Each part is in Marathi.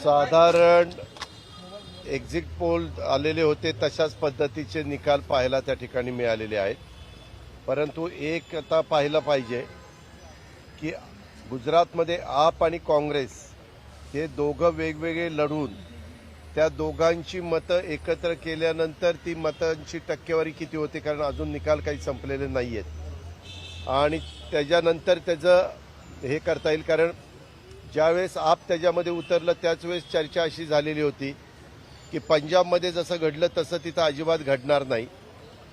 साधारण एक्झिट पोल आलेले होते तशाच पद्धतीचे निकाल पाहायला त्या ठिकाणी मिळालेले आहेत. परंतु एक आता पाहिलं पाहिजे की गुजरातमध्ये आप आणि काँग्रेस हे दोघं वेगवेगळे लढून त्या दोघांची मतं एकत्र केल्यानंतर ती मतांची टक्केवारी किती होते, कारण अजून निकाल काही संपलेले नाही आहेत आणि त्याच्यानंतर त्याचं हे करता येईल. कारण ज्यावेळेस आप त्याच्यामध्ये उतरलं त्याच वेळेस चर्चा अशी झालेली होती की पंजाबमध्ये जसं घडलं तसं तिथं अजिबात घडणार नाही.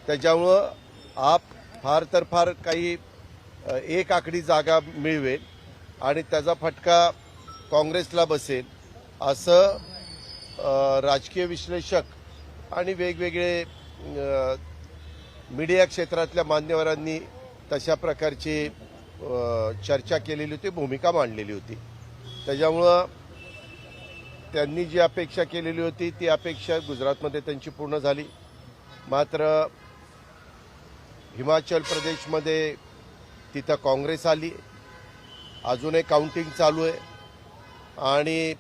त्याच्यामुळं आप फार तर फार काही एक आकडी जागा मिळवेल आणि त्याचा फटका काँग्रेसला बसेल असं राजकीय विश्लेषक आणि वेगवेगळे मीडिया क्षेत्रातल्या मान्यवरांनी तशा प्रकारची चर्चा केलेली होती, भूमिका मांडलेली होती. त्याच्यामुळं त्यांनी जी अपेक्षा केलेली होती ती अपेक्षा गुजरातमध्ये त्यांची पूर्ण झाली. मात्र हिमाचल प्रदेशमध्ये तिथं काँग्रेस आली, अजूनही काउंटिंग चालू आहे आणि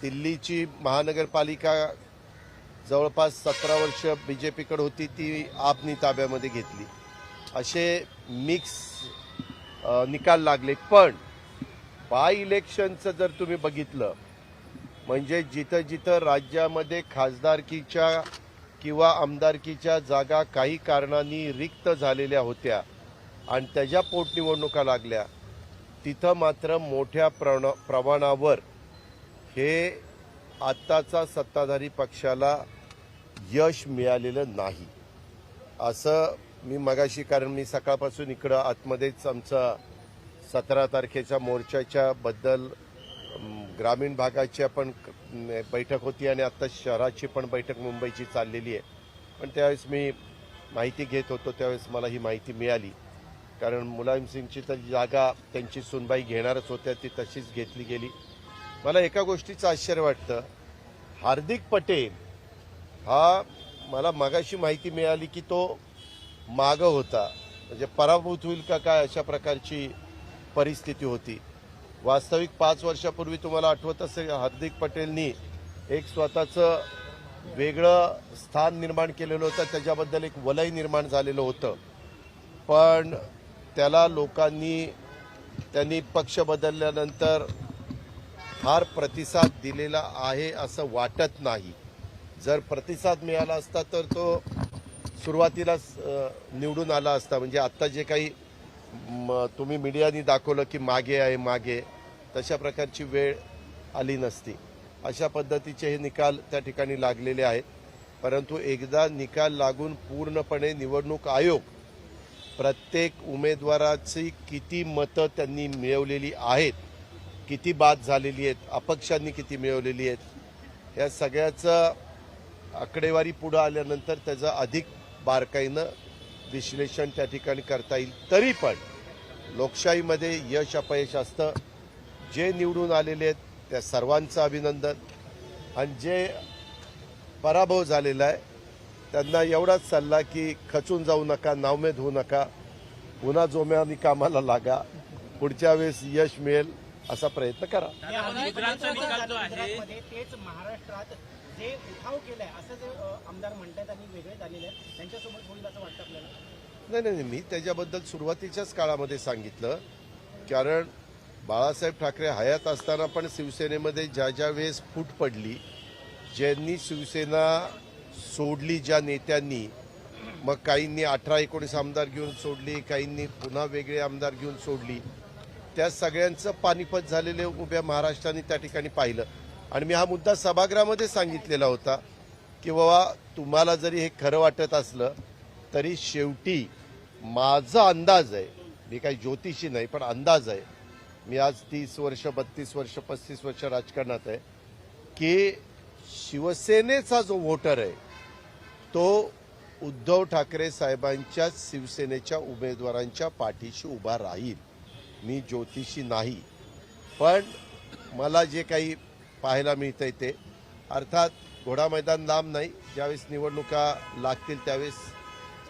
दिल्लीची महानगरपालिका जवळपास 17 वर्ष बीजेपीकडे होती, ती आपनी ताब्यामध्ये घेतली. असे मिक्स निकाल लागले. पण बाय इलेक्शनचं जर तुम्ही बघितलं म्हणजे जिथं जिथं राज्यामध्ये खासदारकीच्या किंवा आमदारकीच्या जागा काही कारणांनी रिक्त झालेल्या होत्या आणि त्याच्या पोटनिवडणुका लागल्या तिथं मात्र मोठ्या प्रमाणावर हे आत्ताचा सत्ताधारी पक्षाला यश मिळालेलं नाही असं मी मगाशी, कारण मी सकाळपासून इकडं आतमध्येच आमचा 17 तारखेच्या मोर्चाच्या बद्दल ग्रामीण भागाची पण बैठक होती आणि आता शहराची पण बैठक मुंबईची चाललेली आहे. पण त्यावेळेस मी माहिती घेत होतो त्यावेळेस मला ही माहिती मिळाली, कारण मुलायम सिंगची तर जागा त्यांची सुनबाई घेणारच होत्या, ती तशीच घेतली गेली. मला एका गोष्टीचं आश्चर्य वाटतं, हार्दिक पटेल हा मला मगाशी माहिती मिळाली की तो मागं होता, म्हणजे पराभूत होईल का काय अशा प्रकारची परिस्थिती होती. वास्तविक 5 वर्षापूर्वी तुम्हाला आठवत असेल हार्दिक पटेलनी एक स्वतःचं वेगळं स्थान निर्माण केलेलं होतं, त्याच्याबद्दल एक वलय निर्माण झालेलं होतं. पण त्याला त्यांनी पक्ष बदलल्यानंतर फार प्रतिसाद दिलेला आहे असं वाटत नाही. जर प्रतिसाद मिळाला असता तर तो सुरुवातीलाच निवडून आला असता. म्हणजे आत्ता जे काही तुम्ही मीडियानी दाखवलं की मागे आहे मागे, तशा प्रकारची वेळ आली नसती. अशा पद्धतीचे हे निकाल त्या ठिकाणी लागलेले आहेत. परंतु एकदा निकाल लागून पूर्णपणे निवडणूक आयोग प्रत्येक उमेदवाराची किती मतं त्यांनी मिळवलेली आहेत, किती बाद झालेली आहेत, अपक्षांनी किती मिळवलेली आहेत, या सगळ्याचं आकडेवारी पुढे आल्यानंतर त्याचं अधिक बारकाईनं विश्लेषण त्या ठिकाणी करता येईल. तरी पण लोकशाहीमध्ये यश अपयश असतं. जे निवडून आलेले आहेत त्या सर्वांचं अभिनंदन आणि जे पराभव झालेला आहे त्यांना एवढाच सल्ला की खचून जाऊ नका, नावमेद होऊ नका, पुन्हा जोम्याने कामाला लागा, पुढच्या वेळेस यश मिळेल असा प्रयत्न करा. तेच महाराष्ट्रात जे उठाव केलाय असं जे आमदार म्हणतात आणि वेगळे झालेले आहेत त्यांच्यासोबत होईल असं वाटतं आपल्याला? नाही, मी त्याच्याबद्दल सुरुवातीच्याच काळामध्ये सांगितलं. कारण बाळासाहेब ठाकरे हयात असताना पण शिवसेनेमध्ये ज्या वेळेस फूट पडली, ज्यांनी शिवसेना सोडली ज्या नेत्यांनी, मग काहींनी 18-19 आमदार घेऊन सोडली, काहींनी पुन्हा वेगळे आमदार घेऊन सोडली, त्या सगळ्यांचं पानिपत झालेले उभ्या महाराष्ट्राने त्या ठिकाणी पाहिलं. आणि मी हा मुद्दा सभागृहामध्ये सांगितलेला होता की बाबा तुम्हाला जरी हे खरं वाटत असलं तरी शेवटी माझा अंदाज आहे, मी काही ज्योतिषी नाही पण अंदाज आहे, मी आज 30 वर्ष 32 वर्ष 35 वर्ष राजकारणात आहे, की शिवसेनेचा जो वोटर आहे तो उद्धव ठाकरे साहेबांच्या शिवसेनेच्या उमेदवारांच्या पाठीशी उभा राहील. मी ज्योतिषी नाही, पण मला जे काही पाहायला मिळतंय ते, अर्थात घोडा मैदान लांब नाही, ज्यावेळेस निवडणुका लागतील त्यावेळेस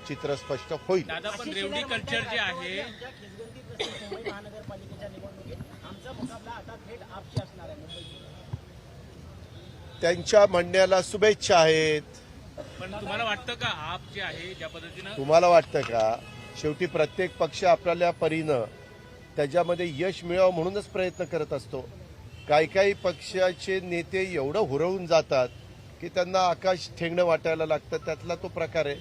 चित्र स्पष्ट होईल. दादा पण रेवडी कल्चर जे आहे मुंबई महानगरपालिकेच्या निवडणुकीत आमचा मुकाबला आता थेट आपची असणार आहे मुंबईची. त्यांच्या म्हणण्याला शुभेच्छा आहेत. पण तुम्हाला वाटतं का आप जे आहे ज्या पद्धतीनं तुम्हाला वाटतं का शेवटी प्रत्येक पक्ष आपल्या परीनं त्याच्यामध्ये यश मिळावं म्हणूनच प्रयत्न करत असतो. काही पक्षाचे नेते एवढं हुरवून जातात की त्यांना आकाश ठेंगणं वाटायला लागतं. त्यातला तो प्रकार आहे.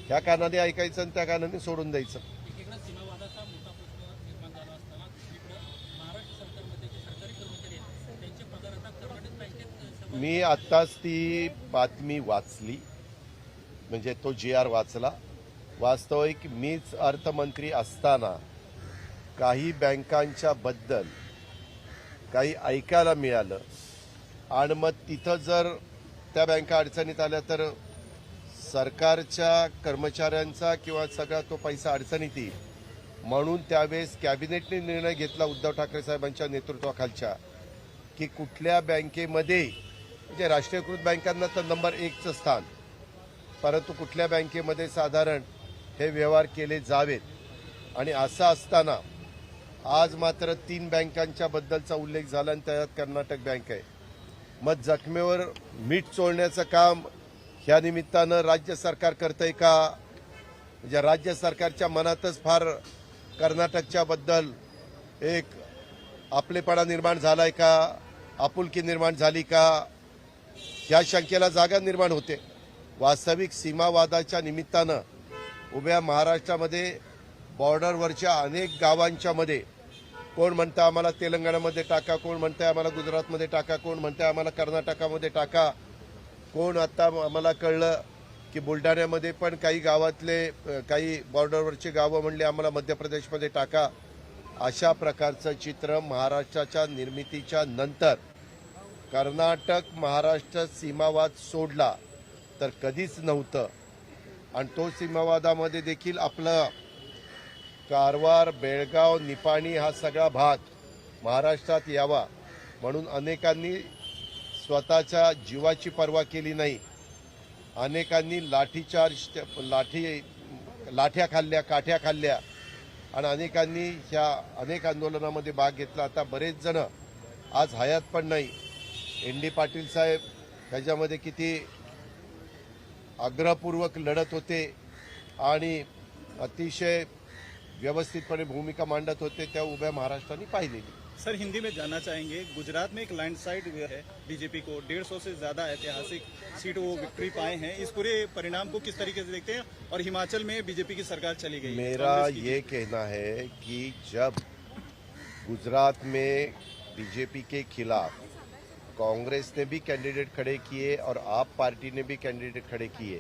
ह्या कानाने ऐकायचं आणि त्या कानाने सोडून द्यायचं. एकीकडे सीमावादाचा मोठा प्रश्न निर्माण झाला असताना दुसरीकडे महाराष्ट्र सरकारमध्ये जे सरकारी कर्मचारी आहेत त्यांचे पगार आता कर्नाटक बँकेत मी आत्ताच ती बातमी वाचली, म्हणजे तो GR वाचला. वास्तविक मीच अर्थमंत्री असताना काही बँकांच्या बद्दल काही ऐकायला मिळालं आणि मग तिथं जर त्या बँका अडचणीत आल्या तर सरकारच्या कर्मचाऱ्यांचा किंवा सगळा तो पैसा अडचणीत येईल म्हणून त्यावेळेस कॅबिनेटने निर्णय घेतला उद्धव ठाकरे साहेबांच्या नेतृत्वाखालच्या की कुठल्या बँकेमध्ये, म्हणजे राष्ट्रीयकृत बँकांना तर नंबर 1चं स्थान, परंतु कुठल्या बँकेमध्ये साधारण हे व्यवहार केले जावेत. आणि असं असताना आज मात्र 3 बँकांच्या बद्दलचा उल्लेख झाला आणि त्यात कर्नाटक बँक आहे. मग जखमेवर मीठ चोळण्याचं काम ह्या निमित्तानं राज्य सरकार करतंय का? म्हणजे राज्य सरकारच्या मनातच फार कर्नाटकच्या बद्दल एक आपलेपणा निर्माण झालाय का, आपुलकी निर्माण झाली का, ह्या शंकेला जागा निर्माण होते. वास्तविक सीमावादाच्या निमित्तानं उभ्या महाराष्ट्रामध्ये बॉर्डरवरच्या अनेक गावांच्या मध्ये कोण म्हणतं आम्हाला तेलंगणामध्ये टाका, कोण म्हणतंय आम्हाला गुजरातमध्ये टाका, कोण म्हणतंय आम्हाला कर्नाटकामध्ये टाका, कोण आता आम्हाला कळलं की बुलढाण्यामध्ये पण काही गावातले काही बॉर्डरवरचे गावं म्हणले आम्हाला मध्य प्रदेशमध्ये टाका. अशा प्रकारचं चित्र महाराष्ट्राच्या निर्मितीच्या नंतर कर्नाटक महाराष्ट्र सीमावाद सोडला तर कधीच नव्हतं. आणि तो सीमावादामध्ये देखील आपलं कारवार, बेळगाव, निपाणी हा सगळा भाग महाराष्ट्रात यावा म्हणून अनेकांनी स्वतःच्या जीवाची पर्वा केली नाही. अनेकांनी लाठ्या खाल्ल्या, काठ्या खाल्ल्या आणि अनेकांनी ह्या अनेक आंदोलनामध्ये भाग घेतला. आता बरेच जण आज हयात पण नाही. ND पाटील साहेब ह्याच्यामध्ये किती आग्रहपूर्वक लढत होते आणि अतिशय व्यवस्थितपणे भूमिका मांडत होते, त्या उभ्या महाराष्ट्राने पाहिलेली. सर, हिंदी में जानना चाहेंगे, गुजरात में एक लैंडस्लाइड हुआ है बीजेपी को 150 से ज्यादा ऐतिहासिक सीट वो विक्ट्री पाए हैं. इस पूरे परिणाम को किस तरीके से देखते हैं? और हिमाचल में बीजेपी की सरकार चली गई. मेरा ये कहना है कि जब गुजरात में बीजेपी के खिलाफ कांग्रेस ने भी कैंडिडेट खड़े किए और आप पार्टी ने भी कैंडिडेट खड़े किए,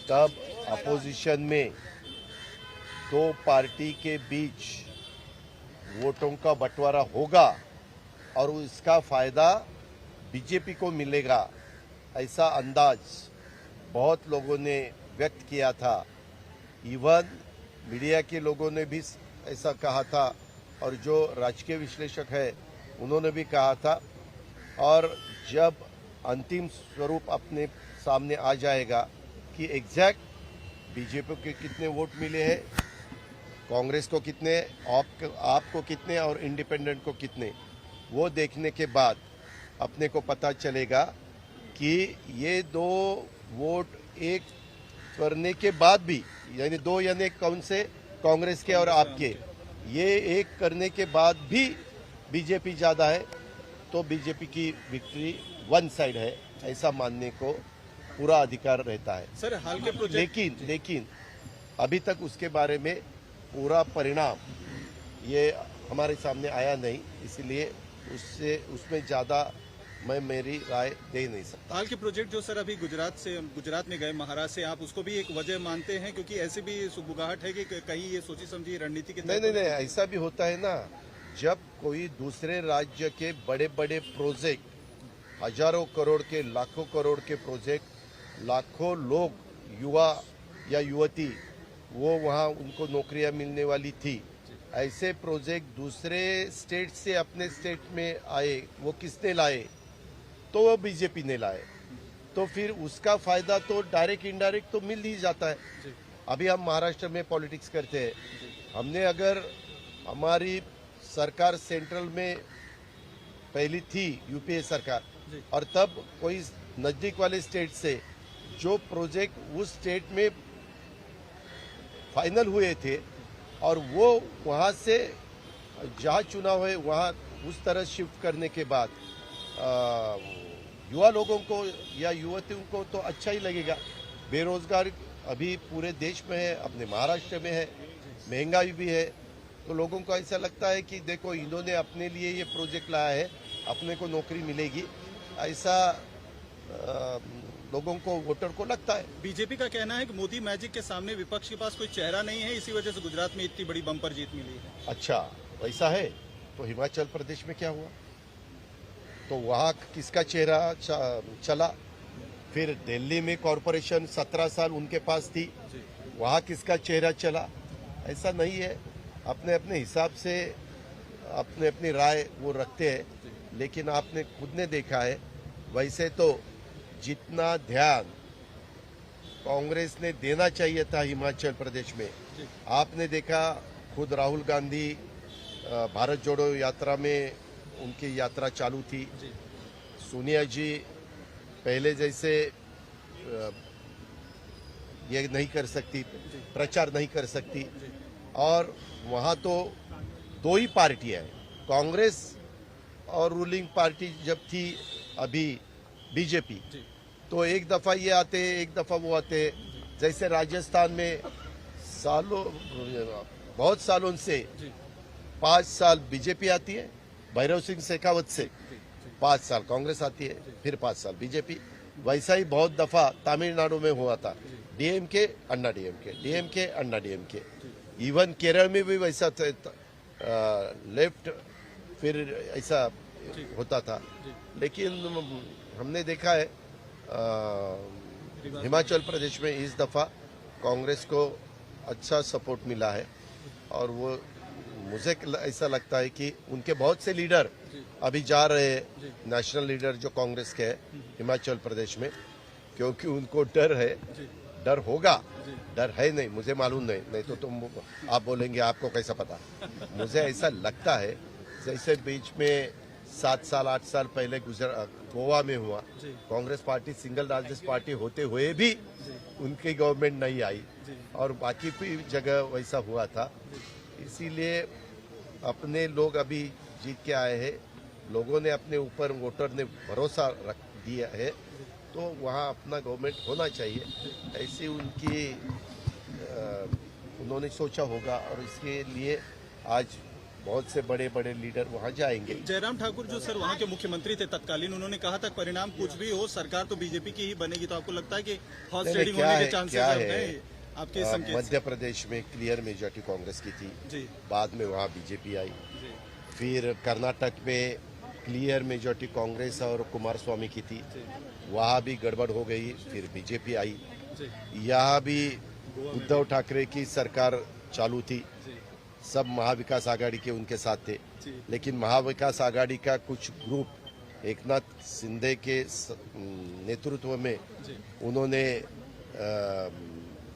तब अपोजिशन में दो पार्टी के बीच वोटों का बंटवारा होगा और इसका फायदा बीजेपी को मिलेगा, ऐसा अंदाज बहुत लोगों ने व्यक्त किया था. इवन मीडिया के लोगों ने भी ऐसा कहा था और जो राजकीय विश्लेषक है उन्होंने भी कहा था. और जब अंतिम स्वरूप अपने सामने आ जाएगा कि एग्जैक्ट बीजेपी के कितने वोट मिले हैं, कांग्रेस को कितने, आपको कितने और इंडिपेंडेंट को कितने, वो देखने के बाद अपने को पता चलेगा कि ये दो वोट एक करने के बाद भी, यानी दो यानी कौन से, कांग्रेस के और आपके, ये एक करने के बाद भी बीजेपी ज़्यादा है तो बीजेपी की विक्ट्री वन साइड है, ऐसा मानने को पूरा अधिकार रहता है. सर, हाल के प्रोजेक्ट लेकिन अभी तक उसके बारे में पूरा परिणाम ये हमारे सामने आया नहीं, इसलिए उसमें ज़्यादा मैं मेरी राय दे नहीं सकता. हाल के प्रोजेक्ट जो सर अभी गुजरात में गए महाराष्ट्र से, आप उसको भी एक वजह मानते हैं? क्योंकि ऐसी भी सुबुगाहट है कि कहीं ये सोची समझी रणनीति के नहीं, ऐसा भी होता है ना. जब कोई दूसरे राज्य के बड़े बड़े प्रोजेक्ट, हजारों करोड़ के, लाखों करोड़ के प्रोजेक्ट, लाखों लोग, युवा या युवती, वो वहाँ उनको नौकरियां मिलने वाली थी, ऐसे प्रोजेक्ट दूसरे स्टेट से अपने स्टेट में आए, वो किसने लाए? तो वो बीजेपी ने लाए. तो फिर उसका फायदा तो डायरेक्ट इनडायरेक्ट तो मिल ही जाता है. अभी हम महाराष्ट्र में पॉलिटिक्स करते हैं. हमने अगर हमारी सरकार सेंट्रल में पहली थी यूपीए सरकार, जी। और तब कोई नजदीक वाले स्टेट से जो प्रोजेक्ट उस स्टेट में फाइनल हुए थे और वो वहाँ से जहाँ चुनाव है वहाँ उस तरह शिफ्ट करने के बाद युवा लोगों को या युवतियों को तो अच्छा ही लगेगा। बेरोजगार अभी पूरे देश में है, अपने महाराष्ट्र में है, महंगाई भी है, तो लोगों को ऐसा लगता है कि देखो इन्होंने अपने लिए ये प्रोजेक्ट लाया है, अपने को नौकरी मिलेगी, ऐसा लोगों को, वोटर को लगता है। बीजेपी का कहना है कि मोदी मैजिक के सामने विपक्ष के पास कोई चेहरा नहीं है, इसी वजह से गुजरात में इतनी बड़ी बम्पर जीत मिली है। अच्छा, वैसा है तो हिमाचल प्रदेश में क्या हुआ? तो वहाँ किसका चेहरा चला? फिर दिल्ली में कॉरपोरेशन 17 साल उनके पास थी, वहाँ किसका चेहरा चला? ऐसा नहीं है, अपने अपने हिसाब से अपने अपनी राय वो रखते हैं, लेकिन आपने खुद ने देखा है वैसे तो जितना ध्यान कांग्रेस ने देना चाहिए था हिमाचल प्रदेश में, आपने देखा खुद राहुल गांधी भारत जोड़ो यात्रा में उनकी यात्रा चालू थी, सोनिया जी पहले जैसे ये नहीं कर सकती, प्रचार नहीं कर सकती, और वहाँ तो दो ही पार्टियां हैं, कांग्रेस और रूलिंग पार्टी जब थी अभी बीजेपी, तो एक दफा ये आते एक दफा वो आते। जैसे राजस्थान में सालों, बहुत सालों से 5 साल बीजेपी आती है, भैरव सिंह शेखावत से 5 साल कांग्रेस आती है, फिर 5 साल बीजेपी। वैसा ही बहुत दफा तमिलनाडु में हुआ था, डीएमके अन्ना डीएमके, डीएमके अन्ना डीएमके। इवन केरल में भी वैसा लेफ्ट फिर ऐसा होता था, लेकिन हमने देखा है हिमाचल प्रदेश में इस दफा कांग्रेस को अच्छा सपोर्ट मिला है, और वो मुझे ऐसा लगता है कि उनके बहुत से लीडर अभी जा रहे हैं, नेशनल लीडर जो कांग्रेस के हैं हिमाचल प्रदेश में, क्योंकि उनको डर है, डर होगा, डर है नहीं, मुझे मालूम नहीं तो तुम आप बोलेंगे आपको कैसा पता। मुझे ऐसा लगता है जैसे बीच में 7 साल 8 साल पहले गोवा में हुआ, Congress party single largest party होते हुए भी उनकी गवर्नमेंट नहीं आई, और बाकी भी जगह वैसा हुआ था। इसीलिए अपने लोग अभी जीत के आए हैं, लोगों ने अपने ऊपर, वोटर ने भरोसा रख दिया है, तो वहाँ अपना गवर्नमेंट होना चाहिए, ऐसी उनकी उन्होंने सोचा होगा, और इसके लिए आज बहुत से बड़े बड़े लीडर वहाँ जाएंगे। जयराम ठाकुर जो सर वहाँ के मुख्यमंत्री थे तत्कालीन, उन्होंने कहा था परिणाम कुछ भी हो सरकार तो बीजेपी की ही बनेगी, तो आपको लगता है कि हॉर्स ट्रेडिंग होने के चांसेस हैं? आपके संकेत मध्य प्रदेश में क्लियर मेजॉरिटी कांग्रेस की थी जी, बाद में वहाँ बीजेपी आई, फिर कर्नाटक में क्लियर मेजॉरिटी कांग्रेस और कुमार स्वामी की थी, वहाँ भी गड़बड़ हो गई, फिर बीजेपी आई। यहाँ भी उद्धव ठाकरे की सरकार चालू थी, सब महाविकास आघाड़ी के उनके साथ थे, लेकिन महाविकास आघाड़ी का कुछ ग्रुप एकनाथ शिंदे के नेतृत्व में उन्होंने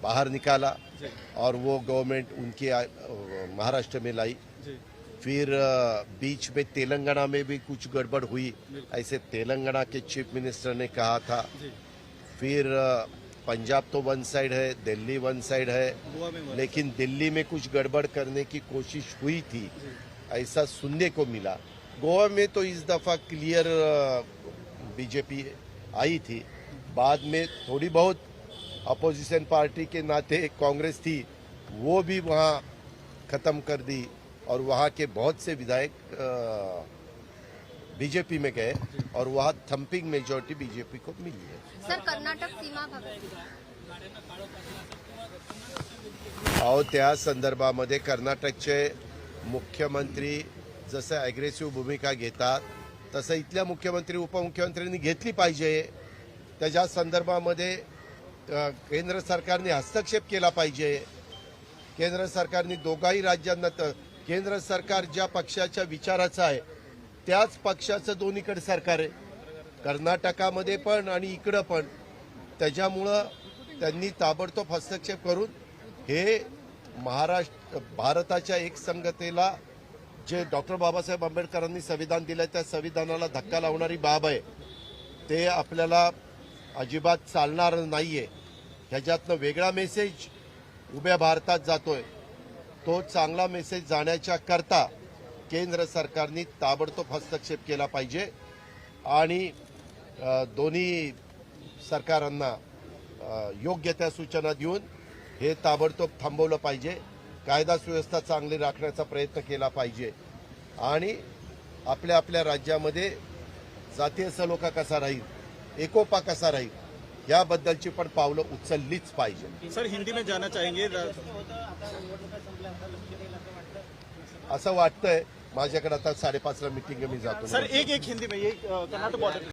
बाहर निकाला, और वो गवर्नमेंट उनकी महाराष्ट्र में लाई। फिर बीच में तेलंगाना में भी कुछ गड़बड़ हुई, ऐसे तेलंगाना के चीफ मिनिस्टर ने कहा था। फिर पंजाब तो वन साइड है, दिल्ली वन साइड है, लेकिन दिल्ली में कुछ गड़बड़ करने की कोशिश हुई थी, ऐसा सुनने को मिला। गोवा में तो इस दफा क्लियर बीजेपी आई थी, बाद में थोड़ी बहुत अपोजिशन पार्टी के नाते कांग्रेस थी, वो भी वहाँ खत्म कर दी, और वहाँ के बहुत से विधायक बीजेपी में गए, और वहाँ थम्पिंग मेजॉरिटी बीजेपी को मिली है। सर कर्नाटक सीमा अहो, त्या संदर्भामध्ये कर्नाटकचे मुख्यमंत्री जसं अग्रेसिव्ह भूमिका घेतात, तसं इथल्या मुख्यमंत्री उपमुख्यमंत्र्यांनी घेतली पाहिजे। त्याच्या संदर्भामध्ये केंद्र सरकारने हस्तक्षेप केला पाहिजे। केंद्र सरकारने दोघाही राज्यांना, केंद्र सरकार ज्या पक्षाच्या विचाराचं आहे त्याच पक्षाचं दोन्हीकडे सरकार आहे, कर्नाटकामध्ये पण आणि इकडं पण, त्याच्यामुळं त्यांनी ताबडतोब हस्तक्षेप करून हे महाराष्ट्र भारताच्या एकसंगतेला जे डॉक्टर बाबासाहेब आंबेडकरांनी संविधान दिलं त्या संविधानाला धक्का लावणारी बाब आहे ते आपल्याला अजिबात चालणार नाहीये. ह्याच्यातनं वेगळा मेसेज उभ्या भारतात जातोय. तो चांगला मेसेज जाण्याच्या करता केंद्र सरकारने ताबडतोब हस्तक्षेप केला पाहिजे आणि दोन्ही सरकारांना योग्य त्या सूचना देऊन हे ताबडतोब थांबवलं पाहिजे. कायदा सुव्यवस्था चांगली राखण्याचा प्रयत्न केला पाहिजे आणि आपल्या आपल्या राज्यामध्ये जातीय सलोखा कसा राहील, एकोपा कसा राहील याबद्दलची पण पावलं उचललीच पाहिजे. सर हिंदी में जाना चाहेंगे होतं आता निवडणुका संपल्या आता लक्ष देईल असं वाटतं. असं वाटतंय. माझ्याकडे आता 5:30ला मीटिंग मी जातो. सर एक हिंदी में ये कर्नाटक बॉर्डर